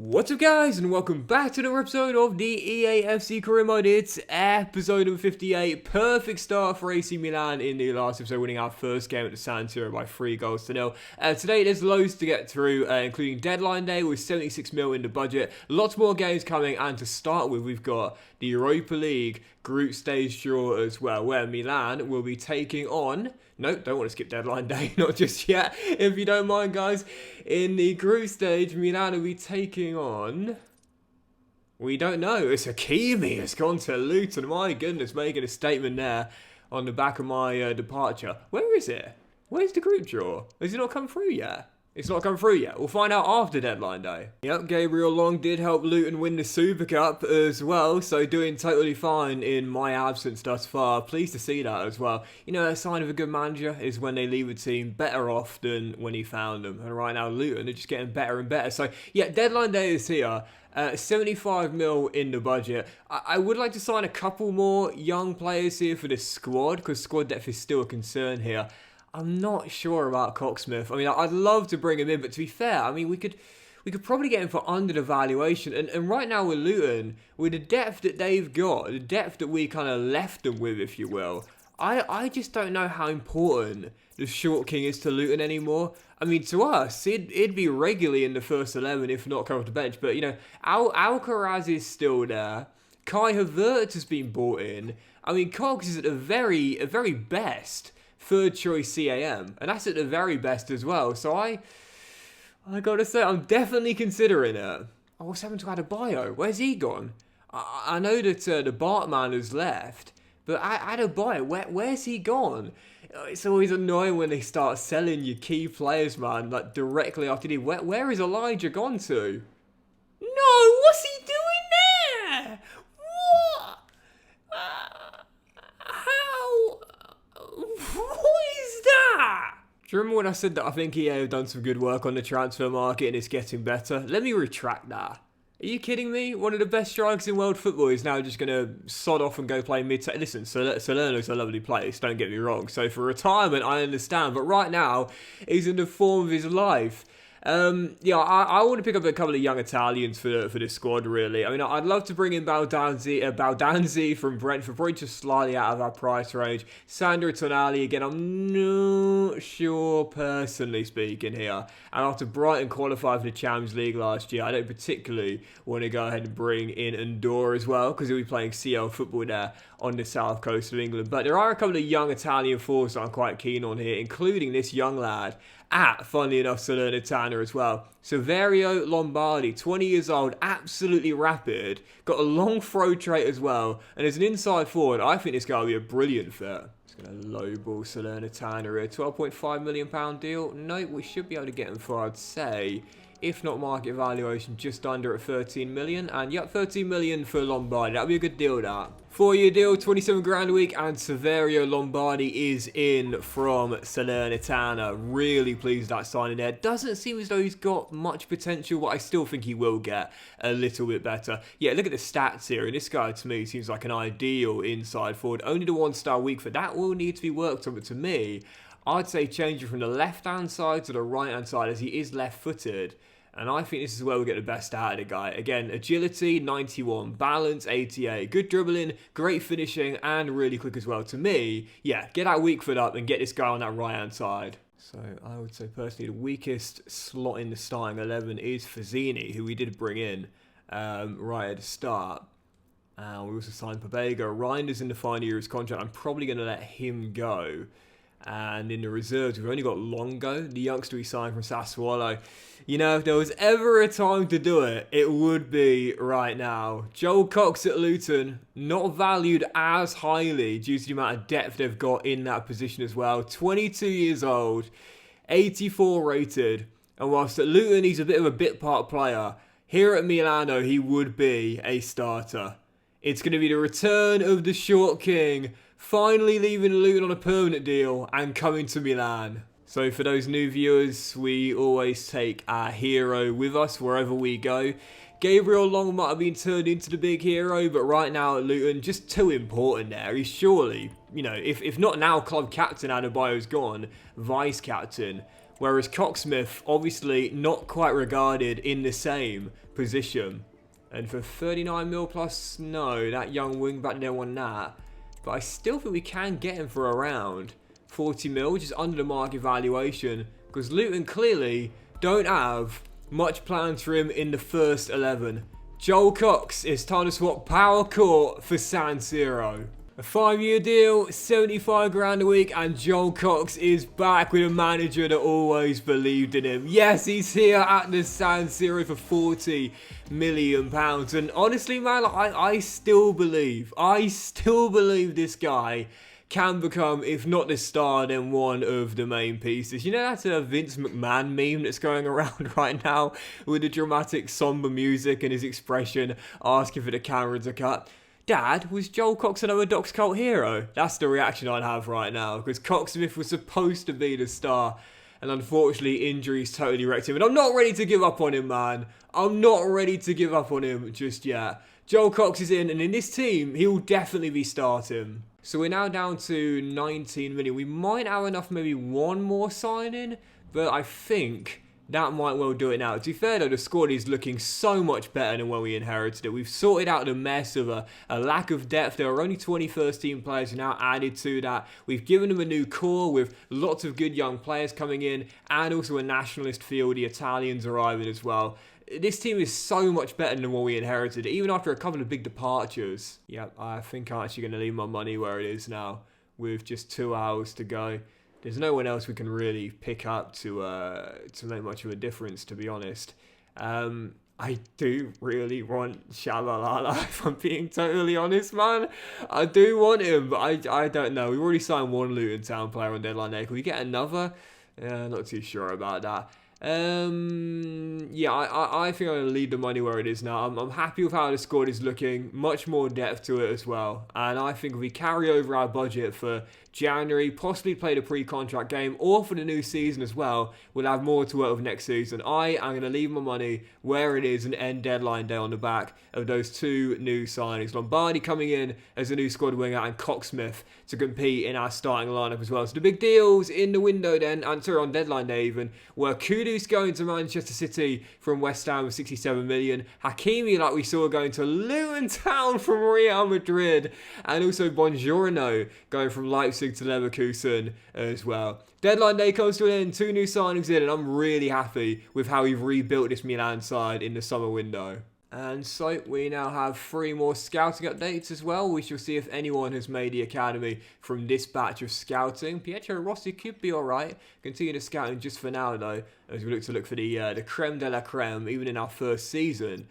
What's up guys, and welcome back to another episode of the EAFC Career Mode. It's episode number 58. Perfect start for AC Milan in the last episode, winning our first game at the San Siro by 3-0. Today there's loads to get through, including deadline day with 76 mil in the budget. Lots more games coming, and to start with, we've got the Europa League group stage draw as well, where Milan will be taking on... No, don't want to skip deadline day, not just yet, if you don't mind, guys. In the group stage, Milan will be taking on... We don't know. It's Hakimi. It's gone to Luton. My goodness, making a statement there on the back of my departure. Where is it? Where's the group draw? Has it not come through yet? It's not come through yet. We'll find out after deadline day. Yep, Gabriel Long did help Luton win the Super Cup as well, so doing totally fine in my absence thus far. Pleased to see that as well. You know, a sign of a good manager is when they leave a team better off than when he found them. And right now, Luton are just getting better and better. So, yeah, deadline day is here. 75 mil in the budget. I would like to sign a couple more young players here for this squad, because squad depth is still a concern here. I'm not sure about Coxsmith. I mean, I'd love to bring him in, but to be fair, I mean, we could probably get him for under the valuation. And right now with Luton, with the depth that they've got, the depth that we kind of left them with, if you will, I just don't know how important the short king is to Luton anymore. I mean, to us, it'd be regularly in the first 11, if not come off the bench. But, you know, Alcaraz is still there. Kai Havertz has been bought in. I mean, Cox is at a very best third choice CAM, and that's at the very best as well. So I gotta say, I'm definitely considering it. Oh, what's happened to Adebayo? Where's he gone? I know that the Bartman has left, but Adebayo, where's he gone? It's always annoying when they start selling your key players, man, like directly after the... Where is Elijah gone to? No, what's he doing there? What? How? What is that? Do you remember when I said that I think EA have done some good work on the transfer market and it's getting better? Let me retract that. Are you kidding me? One of the best strikers in world football is now just going to sod off and go play mid... Listen, Salerno's a lovely place, don't get me wrong. So for retirement, I understand. But right now, he's in the form of his life. Yeah, I want to pick up a couple of young Italians for this squad, really. I mean, I'd love to bring in Baldanzi from Brentford, probably just slightly out of our price range. Sandro Tonali, again, I'm not sure, personally speaking here. And after Brighton qualified for the Champions League last year, I don't particularly want to go ahead and bring in Andorra as well, because he'll be playing CL football there on the south coast of England. But there are a couple of young Italian forwards that I'm quite keen on here, including this young lad at, funnily enough, Salernitana as well. Saverio Lombardi, 20 years old, absolutely rapid, got a long throw trait as well, and as an inside forward, I think this guy will be a brilliant fit. Just going to lowball Salernitana here. £12.5 million deal. No, we should be able to get him for, I'd say, if not market valuation, just under at 13 million. And yep, 13 million for Lombardi. That'll be a good deal, that. 4-year deal, 27 grand a week, and Saverio Lombardi is in from Salernitana. Really pleased that signing there. Doesn't seem as though he's got much potential, but I still think he will get a little bit better. Yeah, look at the stats here, and this guy to me seems like an ideal inside forward. Only the 1-star week for that will need to be worked on, but to me, I'd say change it from the left-hand side to the right-hand side, as he is left-footed. And I think this is where we get the best out of the guy. Again, agility, 91. Balance, 88. Good dribbling, great finishing, and really quick as well. To me, yeah, get that weak foot up and get this guy on that right-hand side. So I would say, personally, the weakest slot in the starting 11 is Fazzini, who we did bring in right at the start. We also signed Pabega. Reinder's in the final year of his contract. I'm probably going to let him go. And in the reserves, we've only got Longo, the youngster we signed from Sassuolo. You know, if there was ever a time to do it, it would be right now. Joel Cox at Luton, not valued as highly due to the amount of depth they've got in that position as well. 22 years old, 84 rated. And whilst at Luton, he's a bit of a bit part player, here at Milano, he would be a starter. It's going to be the return of the short king, finally leaving Luton on a permanent deal and coming to Milan. So for those new viewers, we always take our hero with us wherever we go. Gabriel Long might have been turned into the big hero, but right now at Luton, just too important there. He's surely, you know, if not now club captain, Adebayo's gone, vice captain. Whereas Coxsmith, obviously not quite regarded in the same position. And for 39 mil plus, no, that young wingback didn't want that. But I still think we can get him for around 40 mil, which is under the market valuation. Because Luton clearly don't have much plans for him in the first 11. Joel Cox, it's time to swap Power Court for San Siro. A 5-year deal, 75 grand a week, and Joel Cox is back with a manager that always believed in him. Yes, he's here at the San Siro for £40 million. And honestly, man, I still believe this guy can become, if not the star, then one of the main pieces. You know, that's a Vince McMahon meme that's going around right now with the dramatic somber music and his expression asking for the camera to cut. Dad, was Joel Cox another Docks cult hero? That's the reaction I'd have right now, because Coxsmith was supposed to be the star, and unfortunately injuries totally wrecked him. And I'm not ready to give up on him, man. I'm not ready to give up on him just yet. Joel Cox is in, and in this team, he will definitely be starting. So we're now down to 19 million. We might have enough, maybe one more signing, but I think that might well do it now. To be fair though, the squad is looking so much better than when we inherited it. We've sorted out the mess of a lack of depth. There are only 20 first team players now added to that. We've given them a new core with lots of good young players coming in, and also a nationalist feel. The Italians arriving as well. This team is so much better than what we inherited, even after a couple of big departures. Yep, I think I'm actually going to leave my money where it is now, with just 2 hours to go. There's no one else we can really pick up to make much of a difference, to be honest. I do really want Shabalala, if I'm being totally honest, man. I do want him, but I don't know. We've already signed one Luton Town player on deadline day. Can we get another? Not too sure about that. Yeah, I think I'm going to leave the money where it is now. I'm happy with how the squad is looking. Much more depth to it as well. And I think if we carry over our budget for January, possibly play the pre-contract game, or for the new season as well, we'll have more to work with next season. I am going to leave my money where it is and end deadline day on the back of those two new signings. Lombardi coming in as a new squad winger, and Coxsmith to compete in our starting lineup as well. So the big deals in the window then, and sorry, on deadline day even, were Kudus going to Manchester City from West Ham with 67 million. Hakimi, like we saw, going to Luton Town from Real Madrid. And also Buongiorno going from Leipzig to Leverkusen as well. Deadline day comes to an end, 2 new signings in, and I'm really happy with how we've rebuilt this Milan side in the summer window. And so we now have 3 more scouting updates as well. We shall see if anyone has made the academy from this batch of scouting. Pietro Rossi could be alright. Continue the scouting just for now though, as we look for the creme de la creme, even in our first season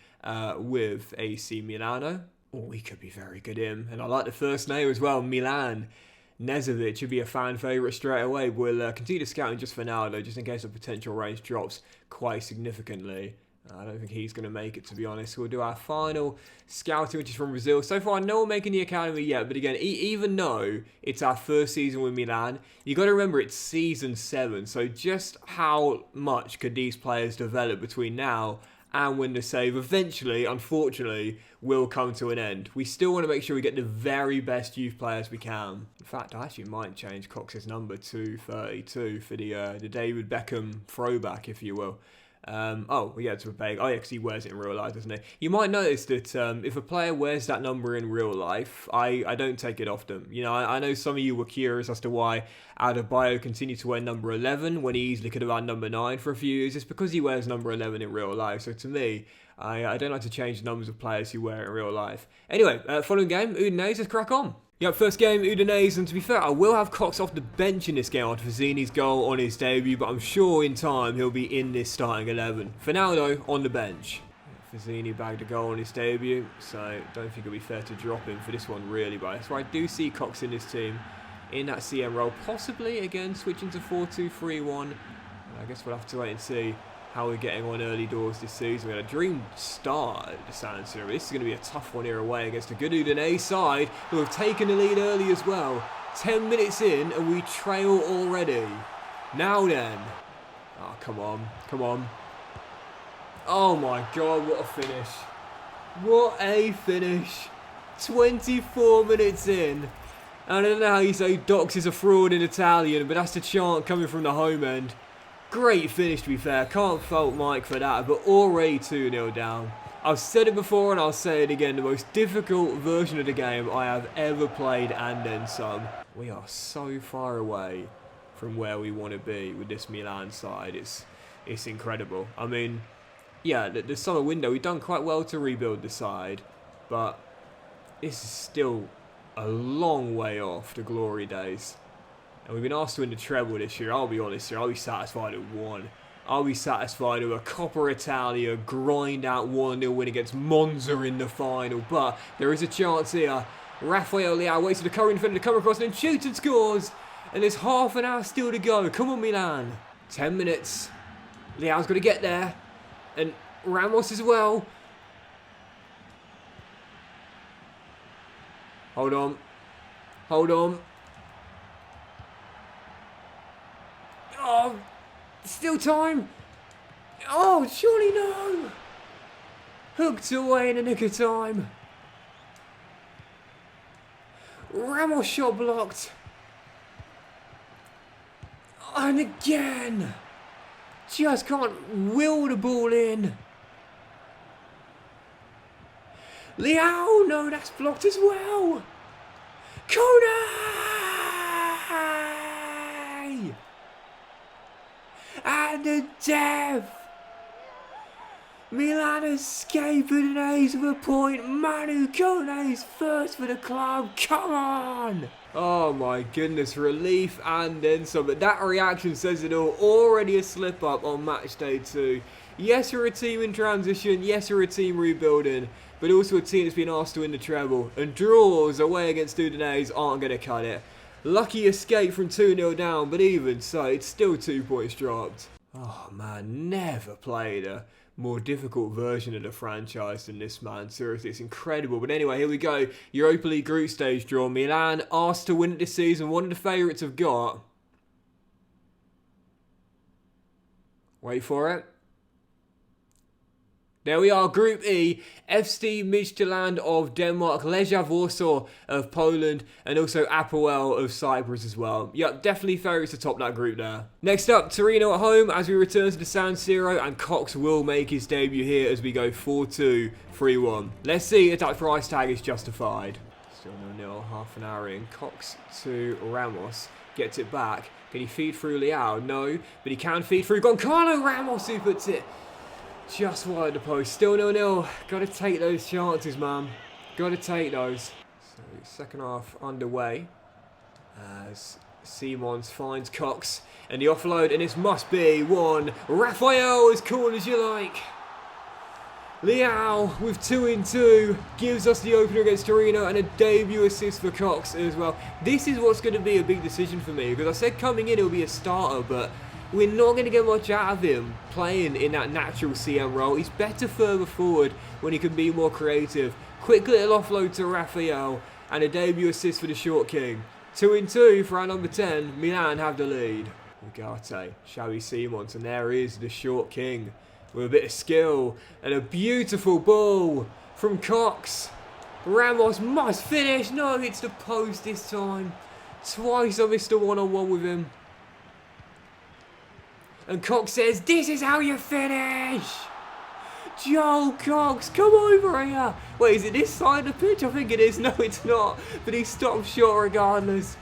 with AC Milano. Oh, he could be very good in. And I like the first name as well, Milan. Nezovic should be a fan favourite straight away. We'll continue the scouting just for now though, just in case the potential range drops quite significantly. I don't think he's going to make it, to be honest. We'll do our final scouting, which is from Brazil. So far, no one making the academy yet. But again, even though it's our first season with Milan, you got to remember it's season 7. So just how much could these players develop between now and when the save eventually, unfortunately, will come to an end? We still want to make sure we get the very best youth players we can. In fact, I actually might change Cox's number to 32 for the David Beckham throwback, if you will. To a bag. Oh yeah, because he wears it in real life, doesn't he? You might notice that if a player wears that number in real life, I don't take it off them. You know, I know some of you were curious as to why Adebayo continued to wear number 11 when he easily could have had number 9 for a few years. It's because he wears number 11 in real life. So to me, I don't like to change the numbers of players who wear it in real life. Anyway, following game, Udinese, let's crack on. Yep, first game, Udinese, and to be fair, I will have Cox off the bench in this game after Fazzini's goal on his debut, but I'm sure in time he'll be in this starting 11. For now though, on the bench. Fazzini bagged a goal on his debut, so I don't think it'll be fair to drop him for this one really, but that's why I do see Cox in this team, in that CM role, possibly again switching to 4-2-3-1. I guess we'll have to wait and see how we're getting on early doors this season. We had a dream start at the San Siro. This is going to be a tough one here away against a good Udinese side who have taken the lead early as well. 10 minutes in and we trail already. Now then. Oh, come on. Come on. Oh my God, what a finish. What a finish. 24 minutes in. And I don't know how you say Docks is a fraud in Italian, but that's the chant coming from the home end. Great finish, to be fair. Can't fault Mike for that, but already 2-0 down. I've said it before and I'll say it again. The most difficult version of the game I have ever played, and then some. We are so far away from where we want to be with this Milan side. It's incredible. I mean, yeah, the summer window, we've done quite well to rebuild the side, but this is still a long way off the glory days. And we've been asked to win the treble this year. I'll be honest here, I'll be satisfied with one. I'll be satisfied with a Coppa Italia grind out 1-0 win against Monza in the final. But there is a chance here. Rafael Leao waits for the current defender to come across and then shoots and scores. And there's half an hour still to go. Come on, Milan. 10 minutes. Leao's got to get there. And Ramos as well. Hold on. Hold on. Oh, still time. Oh, surely no. Hooked away in the nick of time. Ramos shot blocked. And again. Just can't will the ball in. Leao, no, that's blocked as well. Kone! And the death. Milan escape Udinese with a point. Manu Kone is first for the club. Come on! Oh my goodness, relief and then some. But that reaction says it all. Already a slip up on match day 2. Yes, we're a team in transition. Yes, we're a team rebuilding. But also a team that's been asked to win the treble. And draws away against Udinese aren't going to cut it. Lucky escape from 2-0 down, but even so, it's still 2 points dropped. Oh man, never played a more difficult version of the franchise than this, man. Seriously, it's incredible. But anyway, here we go. Europa League group stage draw. Milan asked to win it this season. One of the favourites have got. Wait for it. There we are, Group E, FC Midtjylland of Denmark, Legia Warsaw of Poland, and also Apoel of Cyprus as well. Yep, definitely favourites to top that group there. Next up, Torino at home as we return to the San Siro, and Cox will make his debut here as we go 4-2, 3-1. Let's see if that price tag is justified. Still 0-0, half an hour in. Cox to Ramos, gets it back. Can he feed through Leao? No, but he can feed through Goncalo Ramos, who puts it just wide the post. Still 0-0. Got to take those chances, man. Got to take those. So, second half underway as Simons finds Cox and the offload, and this must be one. Rafael, as cool as you like. Leao with 2-2 gives us the opener against Torino and a debut assist for Cox as well. This is what's going to be a big decision for me, because I said coming in he'll be a starter, but we're not going to get much out of him playing in that natural CM role. He's better further forward when he can be more creative. Quick little offload to Rafael and a debut assist for the short king. 2-2 for our number 10. Milan have the lead. Ugarte, Xavi Simons, and there is the short king with a bit of skill and a beautiful ball from Cox. Ramos must finish. No, it's the post this time. Twice I missed a one-on-one with him. And Cox says, this is how you finish! Joel Cox, come over here! Wait, is it this side of the pitch? I think it is. No, it's not. But he stopped short regardless.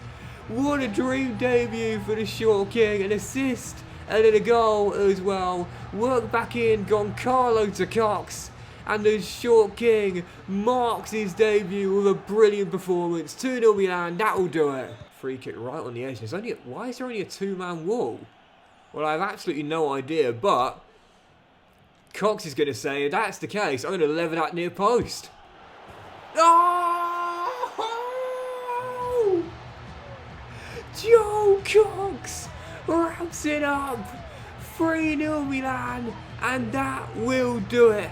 What a dream debut for the short king. An assist and then a goal as well. Work back in, Goncalo to Cox. And the short king marks his debut with a brilliant performance. 2-0 Milan, that'll do it. Free kick right on the edge. Why is there only a 2-man wall? Well, I have absolutely no idea, but Cox is going to say, if that's the case, I'm going to lever that near post. Oh! Joe Cox wraps it up. 3-0 Milan, and that will do it.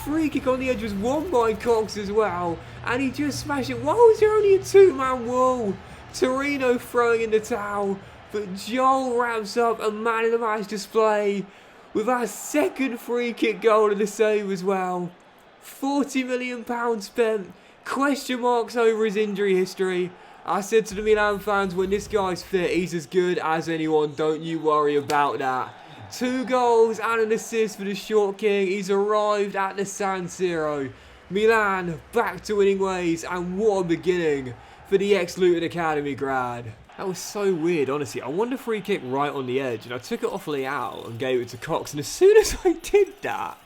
Free kick on the edge was won by Cox as well, and he just smashed it. Why was there only a 2-man wall? Torino throwing in the towel. But Joel wraps up a man of the match display with our second free kick goal of the save as well. £40 million spent. Question marks over his injury history. I said to the Milan fans, when this guy's fit, he's as good as anyone. Don't you worry about that. 2 goals and an assist for the short king. He's arrived at the San Siro. Milan back to winning ways, and what a beginning for the ex-Luton Academy grad. That was so weird, honestly. I won the free kick right on the edge, and I took it off Leao and gave it to Cox, and as soon as I did that,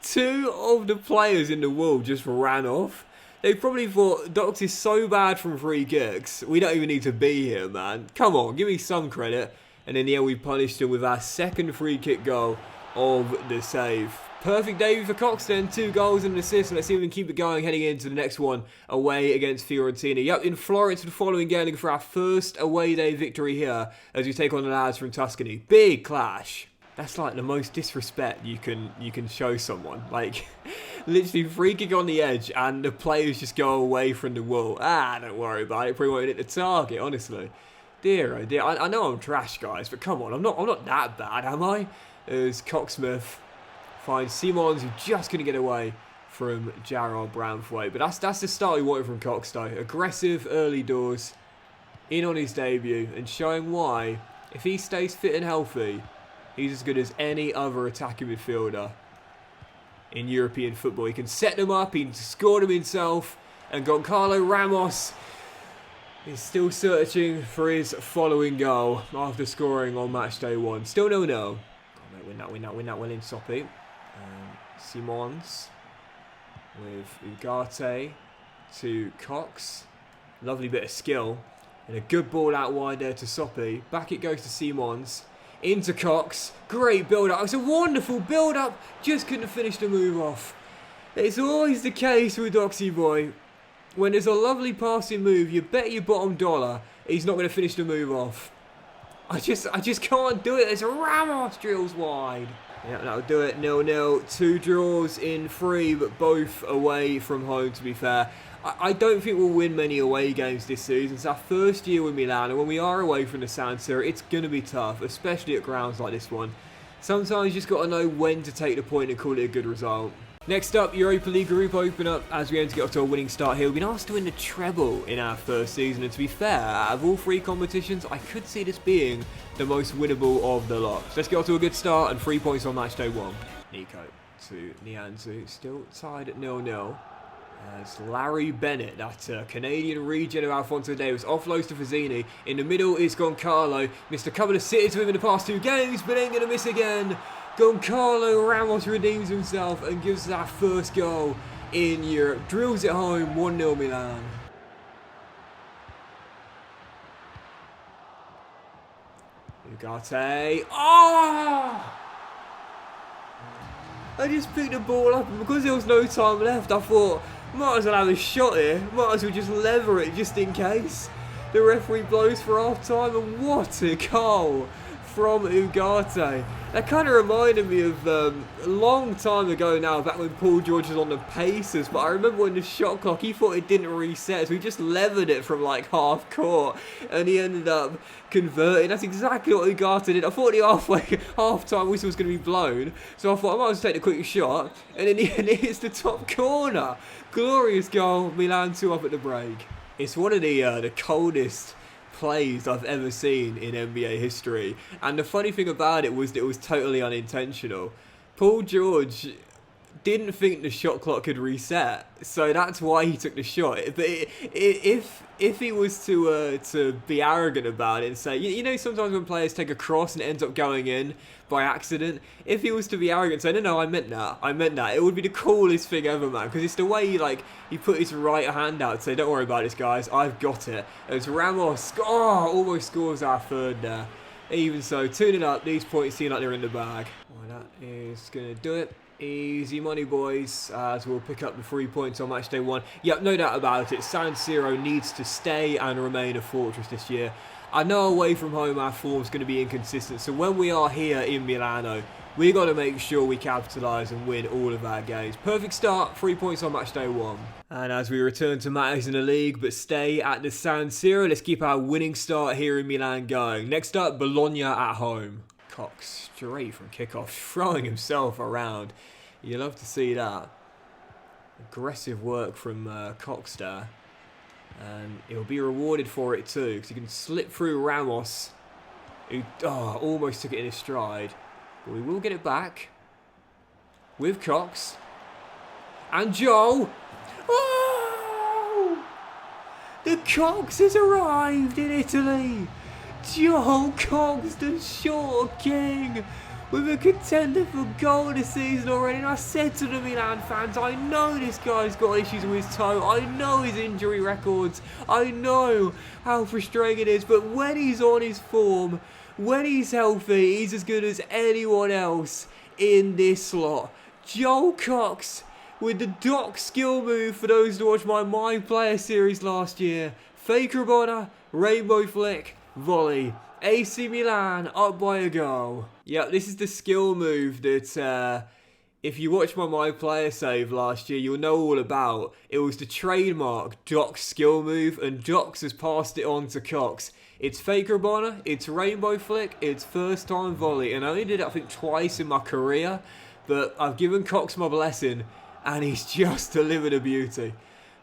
2 of the players in the wall just ran off. They probably thought, Docks is so bad from free kicks, we don't even need to be here, man. Come on, give me some credit. And in the end, we punished him with our second free kick goal of the save. Perfect debut for Cox then, 2 goals and an assist. Let's see if we can keep it going heading into the next one away against Fiorentina. Yep, in Florence the following game for our first away day victory here as we take on the lads from Tuscany. Big clash. That's like the most disrespect you can show someone. Like, literally free kick on the edge and the players just go away from the wall. Don't worry about it. Probably won't hit the target, honestly. Dear, oh dear. I know I'm trash, guys, but come on, I'm not that bad, am I? As Coxsmith finds Simons, who's just going to get away from Jarrod Branthwaite. But that's the start we wanted from Cox, though. Aggressive early doors, in on his debut, and showing why, if he stays fit and healthy, he's as good as any other attacking midfielder in European football. He can set them up, he can score them himself, and Goncalo Ramos is still searching for his following goal after scoring on match day 1. Still 0-0. Oh, mate, win that well in Soppy. Simons with Ugarte to Cox. Lovely bit of skill. And a good ball out wide there to Soppy. Back it goes to Simons. Into Cox. Great build-up. It was a wonderful build-up. Just couldn't finish the move off. It's always the case with Doxy Boy. When there's a lovely passing move, you bet your bottom dollar he's not going to finish the move off. I just can't do it. There's a Ramos drills wide. Yeah, that'll do it. 0-0. 2 draws in 3, but both away from home, to be fair. I don't think we'll win many away games this season. It's our first year with Milan, and when we are away from the San Siro, it's going to be tough, especially at grounds like this one. Sometimes you just got to know when to take the point and call it a good result. Next up, Europa League group open up as we aim to get off to a winning start here. We've been asked to win the treble in our first season, and to be fair, out of all 3 competitions, I could see this being the most winnable of the lot. So let's get off to a good start and 3 points on match day 1. Nico to Nianzu, still tied at 0-0. As Larry Bennett, that Canadian regen of Alphonso Davies, offloads to Fazzini. In the middle is Goncalo. Missed a couple of sitters with him in the past 2 games, but ain't going to miss again. Goncalo Ramos redeems himself and gives us our first goal in Europe. Drills it home, 1-0 Milan. Ugarte. Oh! I just picked the ball up, and because there was no time left, I thought, might as well have a shot here. Might as well just lever it just in case. The referee blows for half time, and what a goal from Ugarte. That kind of reminded me of a long time ago now, back when Paul George was on the Pacers, but I remember when the shot clock, he thought it didn't reset, so he just levered it from like half court, and he ended up converting. That's exactly what Ugarte did. I thought the half-time whistle was going to be blown, so I thought I might as well take the quick shot, and in the end it hits the top corner. Glorious goal, Milan 2 up at the break. It's one of the coldest plays I've ever seen in NBA history, and the funny thing about it was that it was totally unintentional. Paul George didn't think the shot clock could reset, so that's why he took the shot. But if he was to be arrogant about it and say, you know, sometimes when players take a cross and it ends up going in by accident, if he was to be arrogant and say, no, I meant that, it would be the coolest thing ever, man, because it's the way he put his right hand out and say, don't worry about this, guys, I've got it. As Ramos almost scores our third there. Even so, 2-0 up, these points seem like they're in the bag. Well, that is going to do it. Easy money, boys, as we'll pick up the 3 points on match day 1. Yep, no doubt about it. San Siro needs to stay and remain a fortress this year. I know away from home our form's going to be inconsistent, so when we are here in Milano, we got to make sure we capitalise and win all of our games. Perfect start, 3 points on match day 1. And as we return to matters in the league, but stay at the San Siro, let's keep our winning start here in Milan going. Next up, Bologna at home. Cox straight from kickoff, throwing himself around. You love to see that. Aggressive work from Cox there. And he'll be rewarded for it too, because he can slip through Ramos, who almost took it in his stride. But we will get it back. With Cox. And Joel. Oh! The Cox has arrived in Italy. Joel Cox, the short king, with a contender for goal this season already. And I said to the Milan fans, I know this guy's got issues with his toe. I know his injury records. I know how frustrating it is. But when he's on his form, when he's healthy, he's as good as anyone else in this slot. Joel Cox with the dock skill move for those who watched my Player series last year. Fake Rabona, rainbow flick, volley. AC Milan up by a goal. Yeah, this is the skill move that if you watched my Player save last year, you'll know all about. It was the trademark Docks skill move, and Docks has passed it on to Cox. It's fake Rabona, it's rainbow flick, it's first time volley, and I only did it I think twice in my career, but I've given Cox my blessing, and he's just delivered a beauty.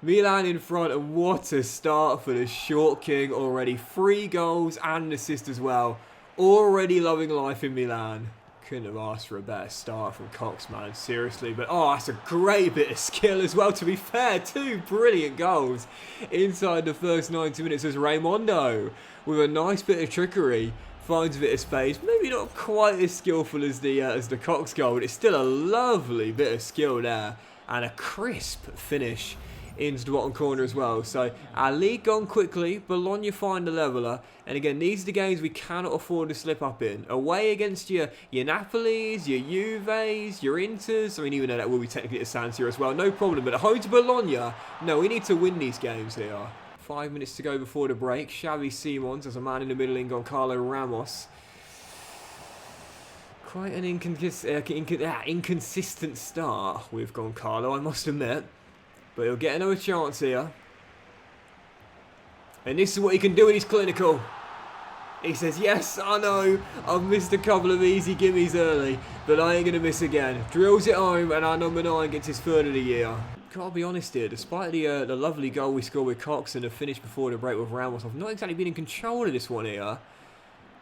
Milan in front, and what a start for the short king already. 3 goals and an assist as well. Already loving life in Milan. Couldn't have asked for a better start from Cox, man, seriously. But, oh, that's a great bit of skill as well, to be fair. 2 brilliant goals inside the first 90 minutes as Raimondo, with a nice bit of trickery, finds a bit of space. Maybe not quite as skillful as the Cox goal, but it's still a lovely bit of skill there. And a crisp finish into the bottom corner as well. So our league gone quickly. Bologna find the leveller. And again, these are the games we cannot afford to slip up in. Away against your Napolis, your Juves, your Inters. I mean, even though that will be technically at San Siro as well. No problem. But at home to Bologna, no, we need to win these games here. 5 minutes to go before the break. Xavi Simons has a man in the middle in Goncalo Ramos. Quite an inconsistent start with Goncalo, I must admit. But he'll get another chance here. And this is what he can do when he's clinical. He says, yes, I know, I've missed a couple of easy gimmies early, but I ain't going to miss again. Drills it home, and our number 9 gets his 3rd of the year. Gotta be honest here, despite the lovely goal we scored with Cox and the finish before the break with Ramos, I've not exactly been in control of this one here.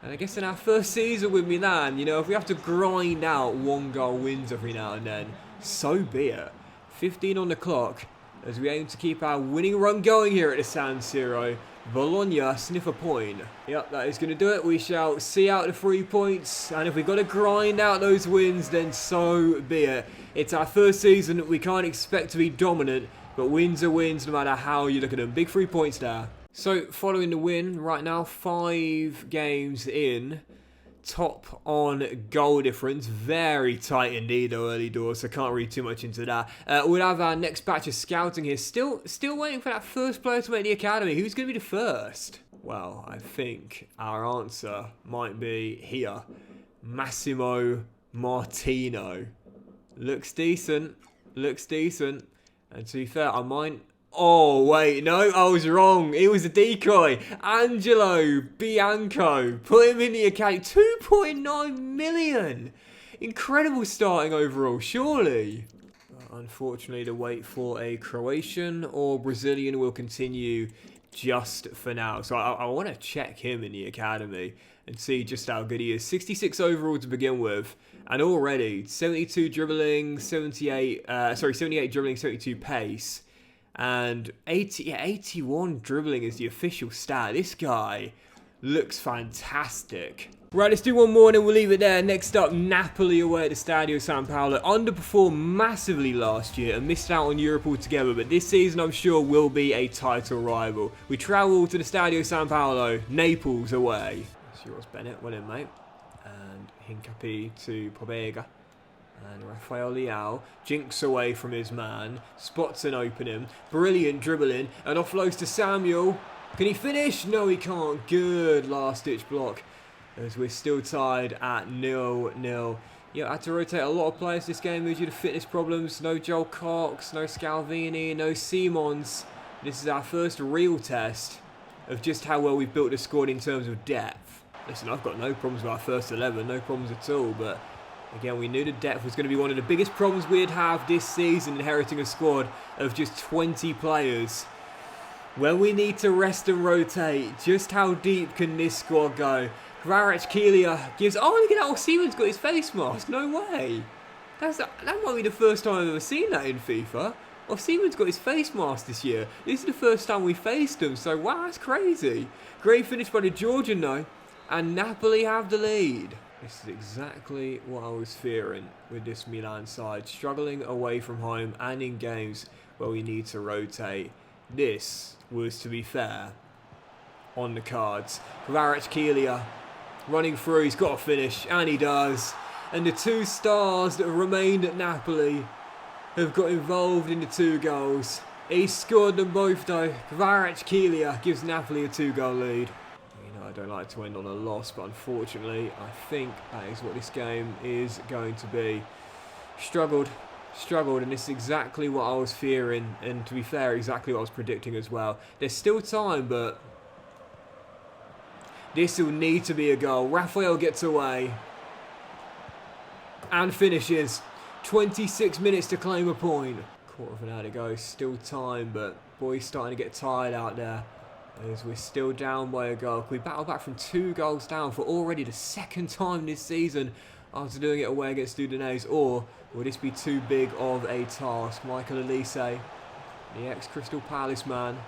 And I guess in our first season with Milan, you know, if we have to grind out 1-goal wins every now and then, so be it. 15 on the clock, as we aim to keep our winning run going here at the San Siro. Bologna sniff a point. Yep, that is going to do it. We shall see out the 3 points, and if we've got to grind out those wins, then so be it. It's our first season. We can't expect to be dominant, but wins are wins no matter how you look at them. Big 3 points there. So, following the win, right now 5 games in. Top on goal difference. Very tight indeed though, early doors, so can't read too much into that. We'll have our next batch of scouting here. Still waiting for that first player to make the academy. Who's going to be the first? Well, I think our answer might be here. Massimo Martino. Looks decent. Looks decent. And to be fair, I might... Oh, wait, no, I was wrong. He was a decoy. Angelo Bianco. Put him in the academy. 2.9 million. Incredible starting overall, surely. But unfortunately, the wait for a Croatian or Brazilian will continue just for now. So I want to check him in the academy and see just how good he is. 66 overall to begin with. And already, 72 dribbling, 78 dribbling, 72 pace. And 81 dribbling is the official stat. This guy looks fantastic. Right, let's do one more and then we'll leave it there. Next up, Napoli away at the Stadio San Paolo. Underperformed massively last year and missed out on Europe altogether. But this season, I'm sure, will be a title rival. We travel to the Stadio San Paolo. Naples away. That's yours, Bennett. Well in, mate. And Hincapi to Pobega. And Rafael Leao jinks away from his man, spots an opening, brilliant dribbling, and offloads to Samuel. Can he finish? No, he can't. Good last-ditch block, as we're still tied at 0-0. Yeah, I had to rotate a lot of players this game due to fitness problems. No Joel Cox, no Scalvini, no Simons. This is our first real test of just how well we've built the squad in terms of depth. Listen, I've got no problems with our first 11, no problems at all, but... Again, we knew the depth was going to be one of the biggest problems we'd have this season, inheriting a squad of just 20 players. When we need to rest and rotate, just how deep can this squad go? Kvaratskhelia gives... Oh, look at that. Osimhen's got his face mask. No way. That might be the first time I've ever seen that in FIFA. Osimhen's got his face mask this year. This is the first time we faced him, so wow, that's crazy. Great finish by the Georgian though, and Napoli have the lead. This is exactly what I was fearing with this Milan side, struggling away from home and in games where we need to rotate. This was, to be fair, on the cards. Kvaratskhelia running through, he's got to finish, and he does. And the 2 stars that have remained at Napoli have got involved in the 2 goals. He scored them both though. Kvaratskhelia gives Napoli a 2-goal lead. You know, I don't like to end on a loss, but unfortunately, I think that is what this game is going to be. Struggled, and this is exactly what I was fearing, and to be fair, exactly what I was predicting as well. There's still time, but this will need to be a goal. Raphael gets away and finishes. 26 minutes to claim a point. Quarter of an hour to go, still time, but boys starting to get tired out there as we're still down by a goal. Can we battle back from 2 goals down for already the 2nd time this season after doing it away against Udinese, or will this be too big of a task? Michael Elise, the ex-Crystal Palace man,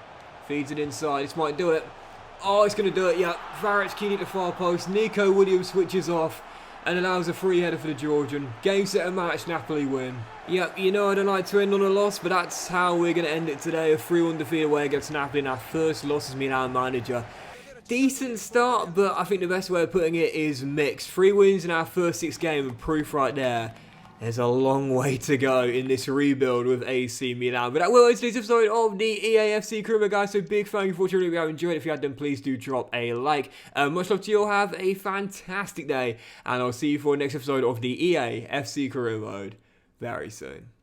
feeds it inside. This might do it. Oh, it's going to do it, yeah. Kvaratskhelia at the far post. Nico Williams switches off and allows a free header for the Georgian. Game, set, and match, Napoli win. Yep, you know I don't like to end on a loss, but that's how we're going to end it today. A 3-1 defeat away against Napoli in our first loss as Milan manager. Decent start, but I think the best way of putting it is mixed. 3 wins in our first 6 games, and proof right there. There's a long way to go in this rebuild with AC Milan. But that will end today's episode of the EAFC Career, guys. So big thank you for watching. If you have enjoyed, if you had, then please do drop a like. Much love to you all. Have a fantastic day. And I'll see you for the next episode of the EAFC Career Mode very soon.